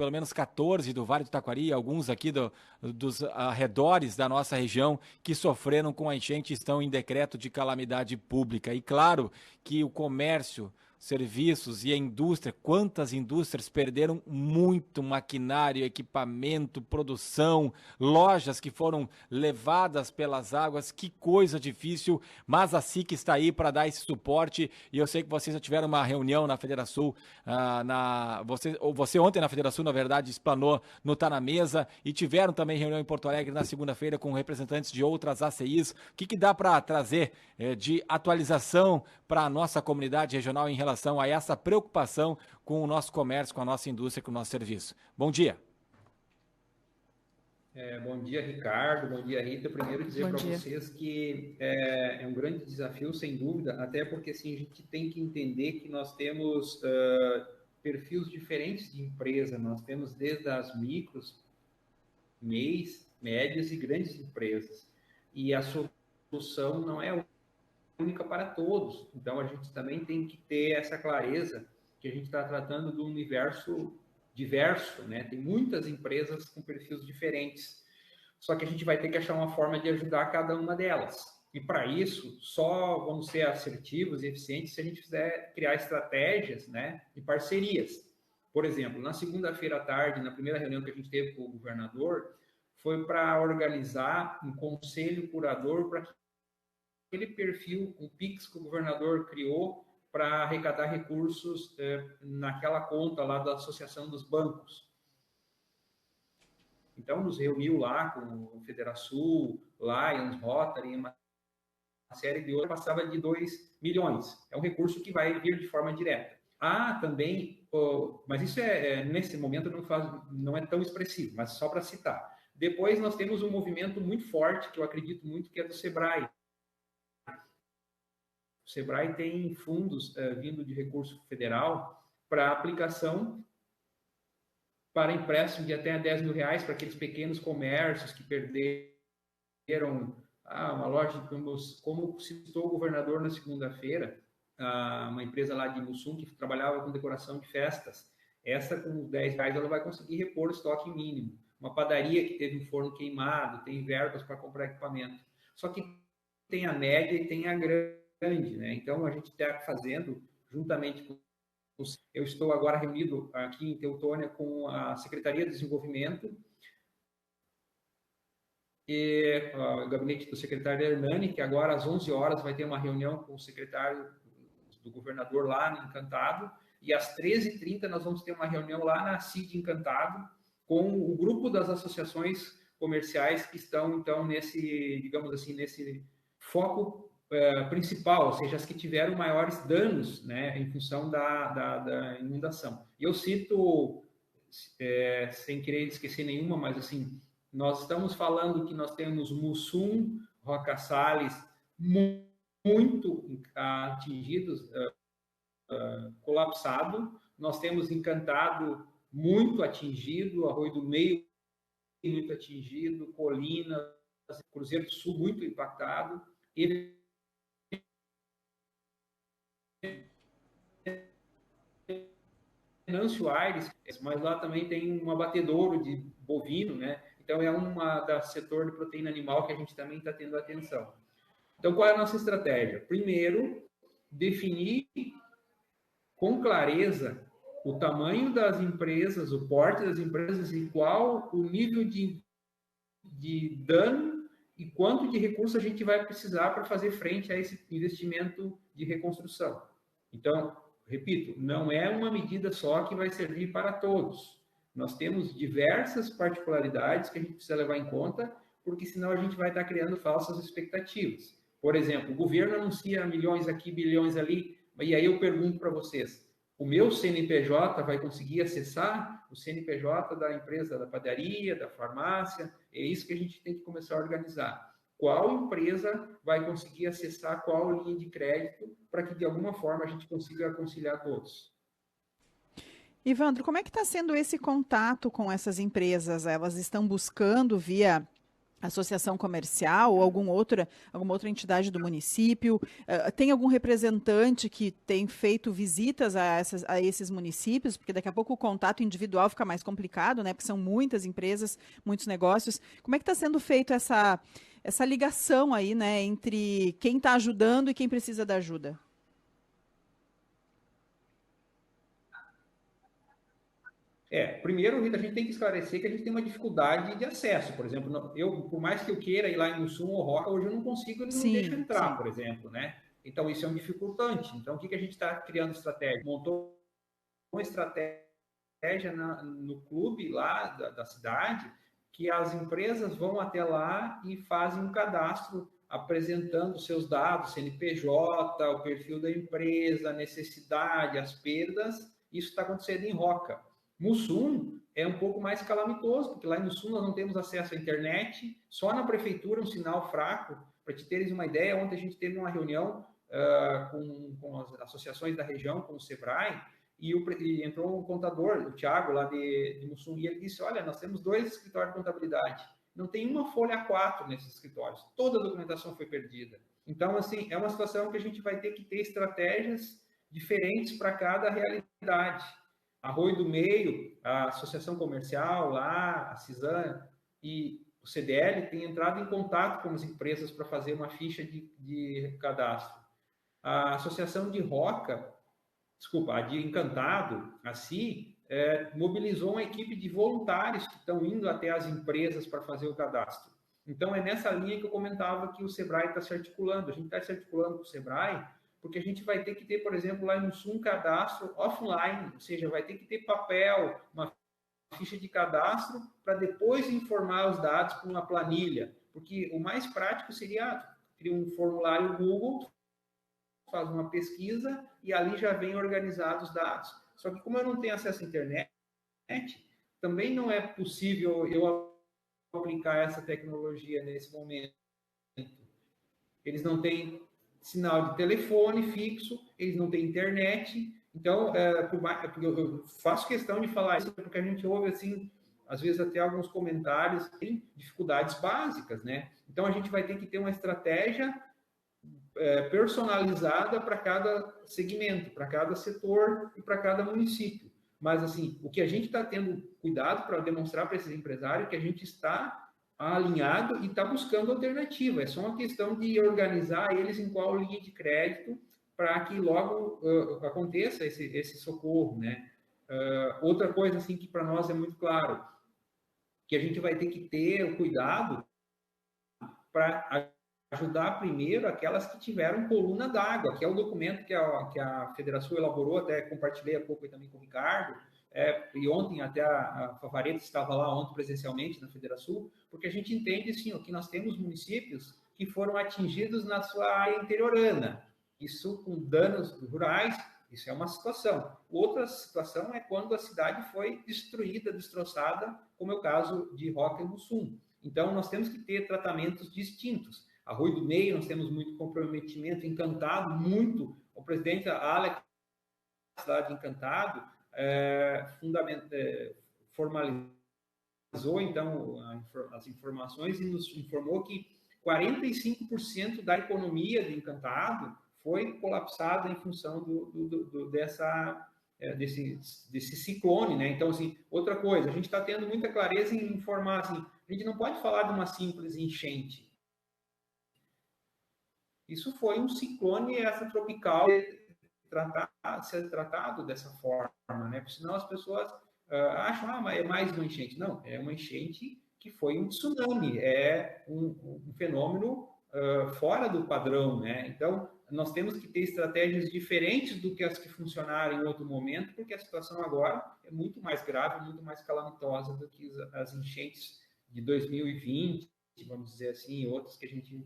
pelo menos 14 do Vale do Taquari, alguns aqui dos arredores da nossa região que sofreram com a enchente, estão em decreto de calamidade pública. E claro que o comércio, serviços e a indústria, quantas indústrias perderam muito maquinário, equipamento, produção, lojas que foram levadas pelas águas, que coisa difícil, mas a SIC está aí para dar esse suporte e eu sei que vocês já tiveram uma reunião na Federação, você ontem na Federação, na verdade, explanou no Tá na Mesa e tiveram também reunião em Porto Alegre na segunda-feira com representantes de outras ACIs. O que dá para trazer de atualização para a nossa comunidade regional em relação a essa preocupação com o nosso comércio, com a nossa indústria, com o nosso serviço? Bom dia. Bom dia, Ricardo. Bom dia, Rita. Primeiro dizer para vocês que é um grande desafio, sem dúvida, até porque assim, a gente tem que entender que nós temos perfis diferentes de empresa. Nós temos desde as micros, MEIs, médias e grandes empresas. E a solução não é única para todos. Então, a gente também tem que ter essa clareza que a gente está tratando de um universo diverso, né? Tem muitas empresas com perfis diferentes. Só que a gente vai ter que achar uma forma de ajudar cada uma delas. E para isso, só vamos ser assertivos e eficientes se a gente fizer criar estratégias, né, e parcerias. Por exemplo, na segunda-feira à tarde, na primeira reunião que a gente teve com o governador, foi para organizar um conselho curador para aquele perfil, um PIX que o governador criou para arrecadar recursos naquela conta lá da Associação dos Bancos. Então, nos reuniu lá com o Federação, Lions, Rotary, uma série de outras, passava de 2 milhões. É um recurso que vai vir de forma direta. Também, mas isso nesse momento não é tão expressivo, mas só para citar. Depois nós temos um movimento muito forte, que eu acredito muito, que é do SEBRAE. O SEBRAE tem fundos vindo de recurso federal para aplicação para empréstimo de até R$10 mil para aqueles pequenos comércios que perderam uma loja, como citou o governador na segunda-feira, uma empresa lá de Mussum que trabalhava com decoração de festas. Essa, com R$10, ela vai conseguir repor o estoque mínimo. Uma padaria que teve um forno queimado, tem verbas para comprar equipamento. Só que tem a média e tem a grande, né? Então, a gente está fazendo, juntamente com... Eu estou agora reunido aqui em Teutônia com a Secretaria de Desenvolvimento e o gabinete do secretário Hernani, que agora às 11 horas vai ter uma reunião com o secretário do governador lá no Encantado, e às 13h30 nós vamos ter uma reunião lá na CID Encantado com o grupo das associações comerciais que estão, então, nesse, digamos assim, nesse foco principal, ou seja, as que tiveram maiores danos, né, em função da inundação. E eu cito, sem querer esquecer nenhuma, mas assim, nós estamos falando que nós temos Mussum, Roca Salles, muito atingidos, colapsado. Nós temos Encantado muito atingido, Arroio do Meio muito atingido, Colinas, Cruzeiro do Sul muito impactado. E Venâncio Aires, mas lá também tem um abatedouro de bovino, né? Então, é uma da setor de proteína animal que a gente também está tendo atenção. Então, qual é a nossa estratégia? Primeiro, definir com clareza o tamanho das empresas, o porte das empresas e qual o nível de dano e quanto de recurso a gente vai precisar para fazer frente a esse investimento de reconstrução. Então, repito, não é uma medida só que vai servir para todos. Nós temos diversas particularidades que a gente precisa levar em conta, porque senão a gente vai estar criando falsas expectativas. Por exemplo, o governo anuncia milhões aqui, bilhões ali, e aí eu pergunto para vocês, o meu CNPJ vai conseguir acessar o CNPJ da empresa da padaria, da farmácia? É isso que a gente tem que começar a organizar. Qual empresa vai conseguir acessar qual linha de crédito para que, de alguma forma, a gente consiga conciliar todos? Ivandro, como é que está sendo esse contato com essas empresas? Elas estão buscando via associação comercial ou alguma outra entidade do município? Tem algum representante que tem feito visitas a esses municípios? Porque daqui a pouco o contato individual fica mais complicado, né? Porque são muitas empresas, muitos negócios. Como é que está sendo feito essa ligação aí, né, entre quem está ajudando e quem precisa da ajuda? Primeiro, Rita, a gente tem que esclarecer que a gente tem uma dificuldade de acesso. Por exemplo, por mais que eu queira ir lá em Mussum ou Roca, hoje eu não consigo, ele não me deixa entrar, por exemplo, né? Então, isso é um dificultante. Então, o que a gente está criando estratégia? Montou uma estratégia no clube lá da cidade, que as empresas vão até lá e fazem um cadastro apresentando seus dados, CNPJ, o perfil da empresa, a necessidade, as perdas. Isso está acontecendo em Roca. Mussum é um pouco mais calamitoso, porque lá em Mussum nós não temos acesso à internet, só na prefeitura um sinal fraco. Para te teres uma ideia, ontem a gente teve uma reunião com as associações da região, com o SEBRAE, e entrou um contador, o Thiago, lá de Mussum, e ele disse, olha, nós temos 2 escritórios de contabilidade, não tem uma folha A4 nesses escritórios, toda a documentação foi perdida. Então, assim, é uma situação que a gente vai ter que ter estratégias diferentes para cada realidade. Arroio do Meio, a Associação Comercial lá, a CISAN e o CDL têm entrado em contato com as empresas para fazer uma ficha de cadastro. A Associação de Roca, a de Encantado, a CI, mobilizou uma equipe de voluntários que estão indo até as empresas para fazer o cadastro. Então, é nessa linha que eu comentava que o SEBRAE está se articulando. A gente está se articulando com o SEBRAE porque a gente vai ter que ter, por exemplo, lá no Sul, um cadastro offline, ou seja, vai ter que ter papel, uma ficha de cadastro, para depois informar os dados com uma planilha. Porque o mais prático seria criar um formulário Google, faz uma pesquisa e ali já vem organizados os dados. Só que como eu não tenho acesso à internet, também não é possível eu aplicar essa tecnologia nesse momento. Eles não têm sinal de telefone fixo, eles não têm internet. Então, eu faço questão de falar isso porque a gente ouve, assim, às vezes até alguns comentários em dificuldades básicas, né? Então, a gente vai ter que ter uma estratégia personalizada para cada segmento, para cada setor e para cada município. Mas, assim, o que a gente está tendo cuidado para demonstrar para esses empresários é que a gente está alinhado e está buscando alternativa. É só uma questão de organizar eles em qual linha de crédito para que logo aconteça esse socorro, né? Outra coisa, assim, que para nós é muito claro, que a gente vai ter que ter o cuidado para ajudar primeiro aquelas que tiveram coluna d'água, que é o documento que a Federação elaborou, até compartilhei há pouco também com o Ricardo, e ontem até a Favareta estava lá ontem presencialmente na Federação, porque a gente entende, sim, que nós temos municípios que foram atingidos na sua área interiorana, isso com danos rurais, isso é uma situação. Outra situação é quando a cidade foi destruída, destroçada, como é o caso de Roca e Mussum. Então, nós temos que ter tratamentos distintos. Arroio do Meio, nós temos muito comprometimento, Encantado, muito. O presidente Alex, lá de Encantado, formalizou, então, as informações e nos informou que 45% da economia de Encantado foi colapsada em função desse ciclone, né? Então, assim, outra coisa, a gente está tendo muita clareza em informar, assim, a gente não pode falar de uma simples enchente. Isso foi um ciclone extratropical ser tratado dessa forma, né? Porque senão as pessoas acham, mas é mais uma enchente. Não, é uma enchente que foi um tsunami, é um fenômeno fora do padrão, né? Então, nós temos que ter estratégias diferentes do que as que funcionaram em outro momento, porque a situação agora é muito mais grave, muito mais calamitosa do que as enchentes de 2020, vamos dizer assim, e outras que a gente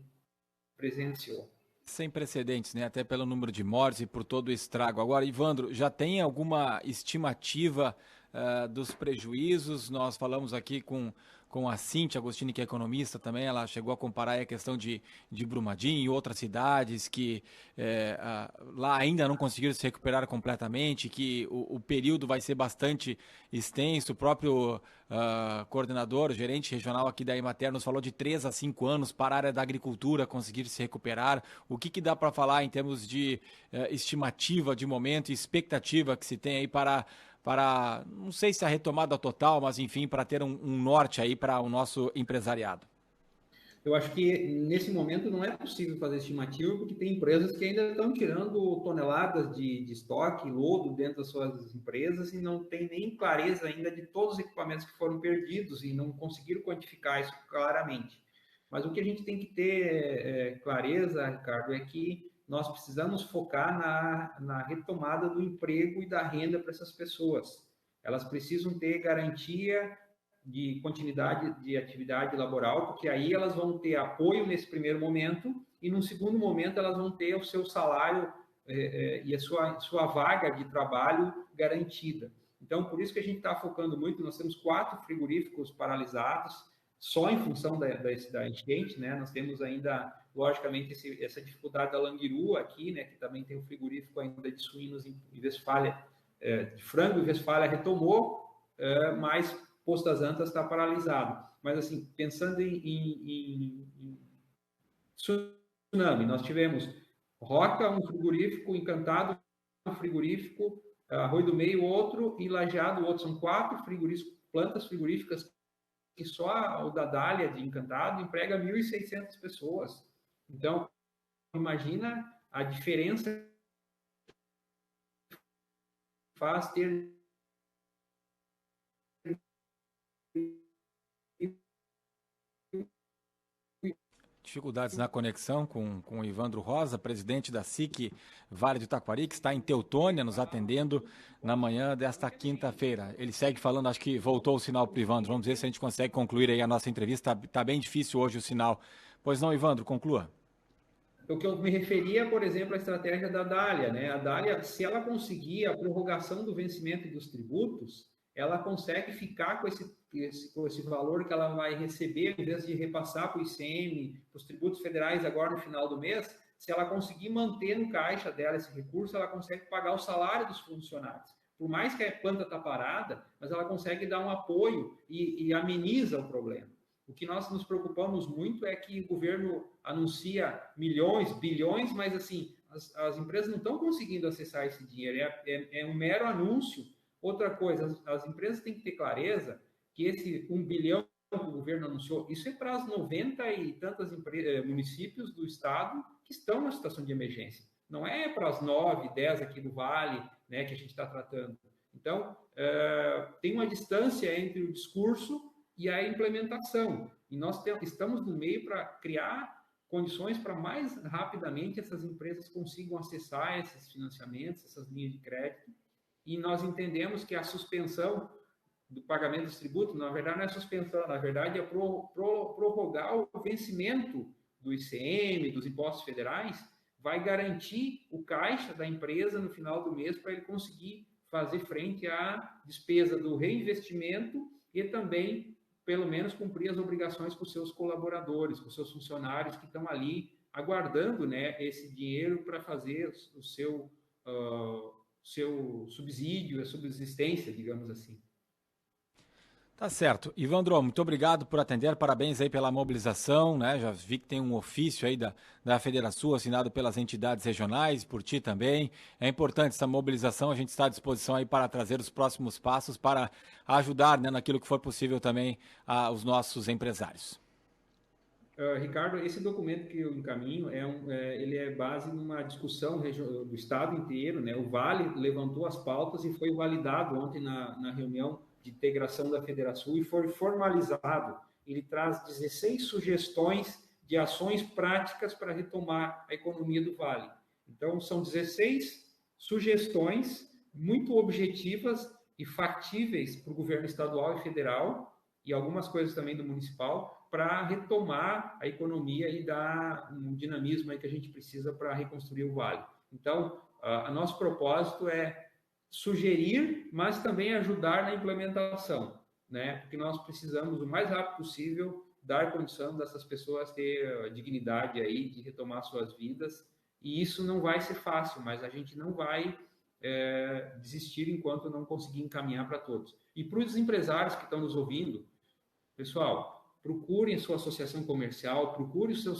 presenciou. Sem precedentes, né? Até pelo número de mortes e por todo o estrago. Agora, Ivandro, já tem alguma estimativa dos prejuízos. Nós falamos aqui com a Cíntia Agostini, que é economista também, ela chegou a comparar a questão de Brumadinho e outras cidades que lá ainda não conseguiram se recuperar completamente, que o período vai ser bastante extenso. O próprio coordenador, gerente regional aqui da Emater nos falou de 3 a 5 anos para a área da agricultura conseguir se recuperar. O que dá para falar em termos de estimativa de momento e expectativa que se tem aí para, não sei se a retomada total, mas enfim, para ter um norte aí para o nosso empresariado? Eu acho que nesse momento não é possível fazer estimativa, porque tem empresas que ainda estão tirando toneladas de estoque, lodo dentro das suas empresas e não tem nem clareza ainda de todos os equipamentos que foram perdidos e não conseguiram quantificar isso claramente. Mas o que a gente tem que ter clareza, Ricardo, é que nós precisamos focar na retomada do emprego e da renda para essas pessoas. Elas precisam ter garantia de continuidade de atividade laboral, porque aí elas vão ter apoio nesse primeiro momento e, num segundo momento, elas vão ter o seu salário e a sua vaga de trabalho garantida. Então, por isso que a gente está focando muito. Nós temos 4 frigoríficos paralisados, só em função da enchente, né? Nós temos ainda, logicamente, essa dificuldade da Languiru aqui, né? Que também tem um frigorífico ainda de suínos em Westfália, de frango em Westfália retomou, mas Posto das Antas está paralisado. Mas, assim, pensando em tsunami, nós tivemos Roca, um frigorífico, Encantado, um frigorífico, Arroio do Meio, outro, e Lajeado, outro. São 4 frigoríficos, plantas frigoríficas, que só o da Dália, de Encantado, emprega 1.600 pessoas. Então, imagina a diferença que faz ter dificuldades na conexão com o Ivandro Rosa, presidente da SIC Vale do Taquari, que está em Teutônia, nos atendendo na manhã desta quinta-feira. Ele segue falando, acho que voltou o sinal para o Ivandro. Vamos ver se a gente consegue concluir aí a nossa entrevista. Está bem difícil hoje o sinal. Pois não, Ivandro, conclua. O que eu me referia, por exemplo, à estratégia da Dália, né? A Dália, se ela conseguir a prorrogação do vencimento dos tributos, ela consegue ficar com esse valor que ela vai receber, em vez de repassar para o ICM, para os tributos federais agora no final do mês. Se ela conseguir manter no caixa dela esse recurso, ela consegue pagar o salário dos funcionários. Por mais que a planta está parada, mas ela consegue dar um apoio e ameniza o problema. O que nós nos preocupamos muito é que o governo anuncia milhões, bilhões, mas assim, as empresas não estão conseguindo acessar esse dinheiro, é um mero anúncio. Outra coisa, as empresas têm que ter clareza que esse 1 bilhão que o governo anunciou, isso é para as 90 e tantas municípios do estado que estão na situação de emergência. Não é para as 9, 10 aqui do Vale, né, que a gente está tratando. Então, tem uma distância entre o discurso e a implementação. E nós estamos no meio para criar condições para mais rapidamente essas empresas consigam acessar esses financiamentos, essas linhas de crédito. E nós entendemos que a suspensão do pagamento dos tributos, na verdade, não é suspensão, na verdade, é prorrogar o vencimento do ICM, dos impostos federais, vai garantir o caixa da empresa no final do mês para ele conseguir fazer frente à despesa do reinvestimento e também, pelo menos, cumprir as obrigações com os seus colaboradores, com os seus funcionários que estão ali aguardando, né, esse dinheiro para fazer o seu subsídio, a subsistência, digamos assim. Tá certo. Ivandro, muito obrigado por atender, parabéns aí pela mobilização, né? Já vi que tem um ofício aí da Federação assinado pelas entidades regionais, por ti também. É importante essa mobilização, a gente está à disposição aí para trazer os próximos passos para ajudar, né, naquilo que for possível também os nossos empresários. Ricardo, esse documento que eu encaminho, ele é base numa discussão do Estado inteiro, né? O Vale levantou as pautas e foi validado ontem na reunião de integração da Federação e foi formalizado. Ele traz 16 sugestões de ações práticas para retomar a economia do Vale. Então, são 16 sugestões muito objetivas e factíveis para o governo estadual e federal, e algumas coisas também do municipal, para retomar a economia e dar um dinamismo aí que a gente precisa para reconstruir o Vale. Então, o nosso propósito é sugerir, mas também ajudar na implementação, né? Porque nós precisamos, o mais rápido possível, dar condição dessas pessoas ter a dignidade aí de retomar suas vidas. E isso não vai ser fácil, mas a gente não vai desistir enquanto não conseguir encaminhar para todos. E para os empresários que estão nos ouvindo, pessoal, procurem a sua associação comercial, procurem o seu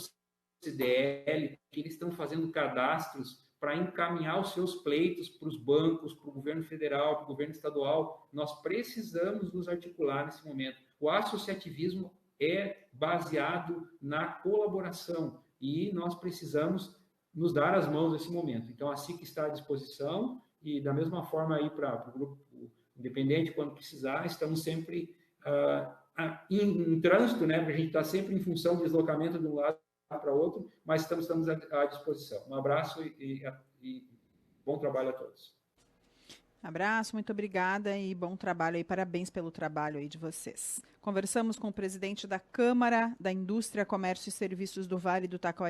CDL, que eles estão fazendo cadastros para encaminhar os seus pleitos para os bancos, para o governo federal, para o governo estadual. Nós precisamos nos articular nesse momento. O associativismo é baseado na colaboração e nós precisamos nos dar as mãos nesse momento. Então, a SIC está à disposição e, da mesma forma, aí para o grupo independente, quando precisar, estamos sempre em trânsito, né? Porque a gente está sempre em função de deslocamento de um lado para outro, mas estamos à disposição. Um abraço e bom trabalho a todos. Abraço, muito obrigada e bom trabalho aí, parabéns pelo trabalho aí de vocês. Conversamos com o presidente da Câmara da Indústria, Comércio e Serviços do Vale do Taquari,